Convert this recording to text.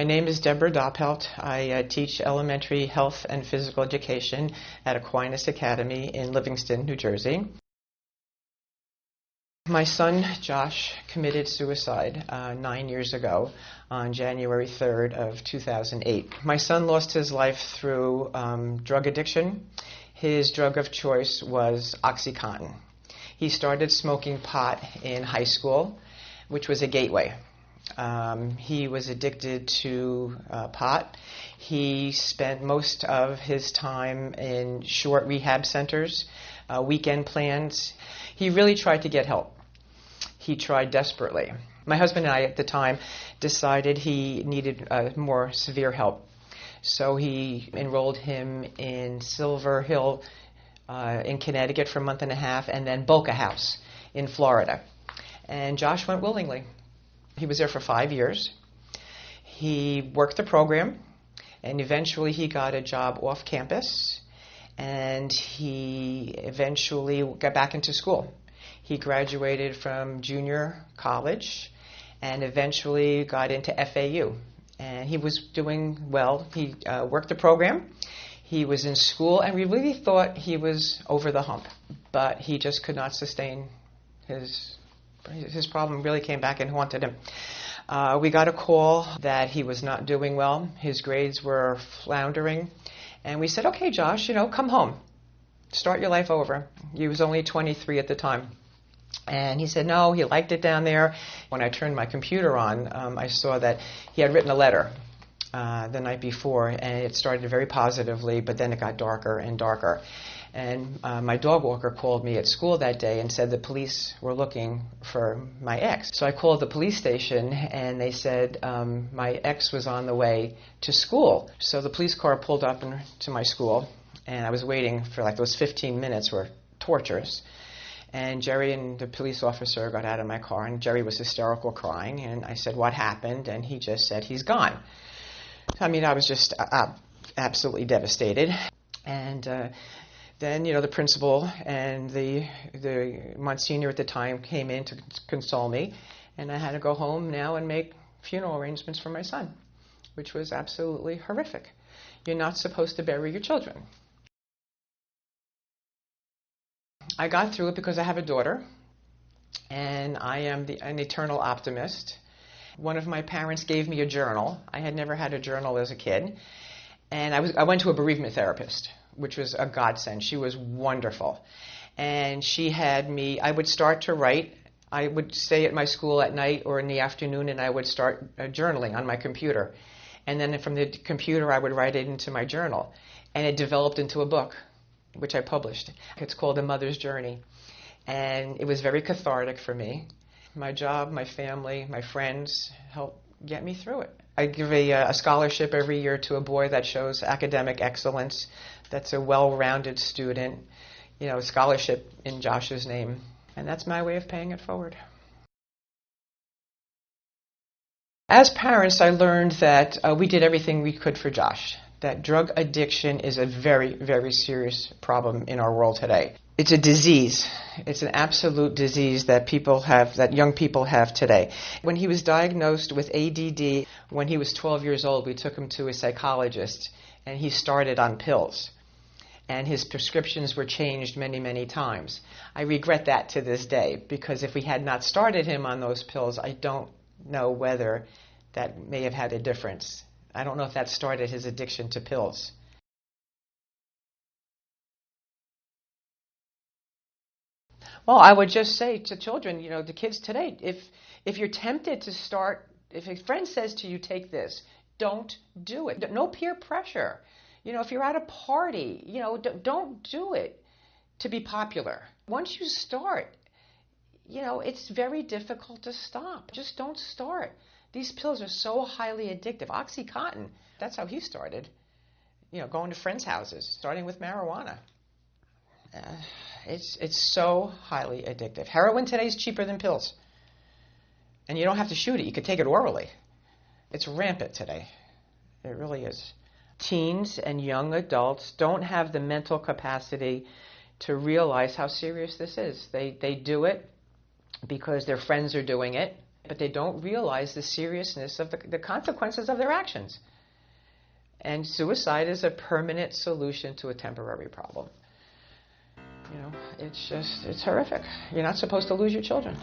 name is Deborah Doppelt. I teach elementary health and physical education at Aquinas Academy in Livingston, New Jersey. My son, Josh, committed suicide 9 years ago on January 3rd of 2008. My son lost his life through drug addiction. His drug of choice was OxyContin. He started smoking pot in high school, which was a gateway. He was addicted to pot. He spent most of his time in short rehab centers, weekend plans. He really tried to get help. He tried desperately. My husband and I at the time decided he needed more severe help. So he enrolled him in Silver Hill in Connecticut for a month and a half, and then Boca House in Florida. And Josh went willingly. He was there for 5 years. He worked the program, and eventually he got a job off campus, and he eventually got back into school. He graduated from junior college and eventually got into FAU. And he was doing well. He worked the program. He was in school, and we really thought he was over the hump. But he just could not sustain his problem. Really came back and haunted him. We got a call that he was not doing well. His grades were floundering. And we said, okay, Josh, come home. Start your life over. He was only 23 at the time. And he said no, he liked it down there. When I turned my computer on, I saw that he had written a letter the night before, and it started very positively, but then it got darker and darker. And my dog walker called me at school that day and said the police were looking for my ex. So I called the police station, and they said my ex was on the way to school. So the police car pulled up to my school, and I was waiting for those 15 minutes were torturous. And Jerry and the police officer got out of my car, and Jerry was hysterical crying. And I said, what happened? And he just said, he's gone. I was just absolutely devastated. And then, the principal and the Monsignor at the time came in to console me. And I had to go home now and make funeral arrangements for my son, which was absolutely horrific. You're not supposed to bury your children. I got through it because I have a daughter, and I am an eternal optimist. One of my parents gave me a journal. I had never had a journal as a kid, and I went to a bereavement therapist, which was a godsend. She was wonderful, and she had me. I would start to write. I would stay at my school at night or in the afternoon, and I would start journaling on my computer, and then from the computer I would write it into my journal, and it developed into a book, which I published. It's called A Mother's Journey. And it was very cathartic for me. My job, my family, my friends helped get me through it. I give a scholarship every year to a boy that shows academic excellence, that's a well-rounded student, a scholarship in Josh's name. And that's my way of paying it forward. As parents, I learned that we did everything we could for Josh. That drug addiction is a very, very serious problem in our world today. It's a disease. It's an absolute disease that young people have today. When he was diagnosed with ADD, when he was 12 years old, we took him to a psychologist, and he started on pills. And his prescriptions were changed many, many times. I regret that to this day, because if we had not started him on those pills, I don't know whether that may have had a difference. I don't know if that started his addiction to pills. Well, I would just say to children, the kids today, if you're tempted to start, if a friend says to you, take this, don't do it. No peer pressure. If you're at a party, don't do it to be popular. Once you start, it's very difficult to stop. Just don't start. These pills are so highly addictive. OxyContin, that's how he started. Going to friends' houses, starting with marijuana. It's so highly addictive. Heroin today is cheaper than pills. And you don't have to shoot it. You can take it orally. It's rampant today. It really is. Teens and young adults don't have the mental capacity to realize how serious this is. They do it because their friends are doing it. but they don't realize the seriousness of the consequences of their actions. And suicide is a permanent solution to a temporary problem. You know, it's horrific. You're not supposed to lose your children.